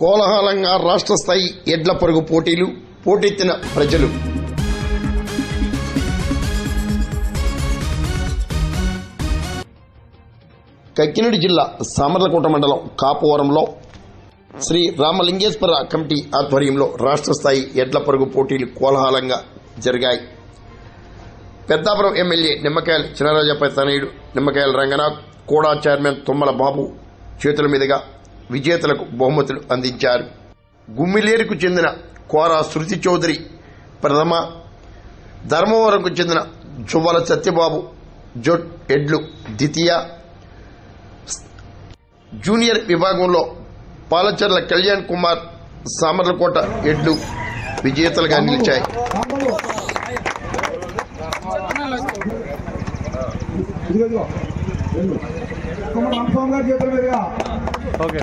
కోలాహలంగా రాష్ట్ర స్థాయి ఎడ్ల పరుగు పోటీలు, పోటెత్తిన ప్రజలు. కక్కినాడ జిల్లా సామర్లకోట మండలం కాపువరంలో శ్రీ రామలింగేశ్వర కమిటీ ఆధ్వర్యంలో రాష్ట్ర స్థాయి ఎడ్ల పరుగు పోటీలు కోలాహలంగా జరిగాయి. పెద్దాపురం ఎమ్మెల్యే నిమ్మకాయల చినరాజపై తనయుడు నిమ్మకాయల రంగనాథ్, కోడా చైర్మన్ తుమ్మల బాబు చేతుల మీదుగా విజేతలకు బహుమతులు అందించారు. గుమ్మిలేరుకు చెందిన కోరా శృతి చౌదరి ప్రథమ, ధర్మవరంకు చెందిన జువ్వల సత్యబాబు జోట్ ఎడ్లు ద్వితీయ, జూనియర్ విభాగంలో పాలచర్ల కళ్యాణ్ కుమార్ సామర్లకోట ఎడ్లు విజేతలుగా నిలిచాయి. ఓకే.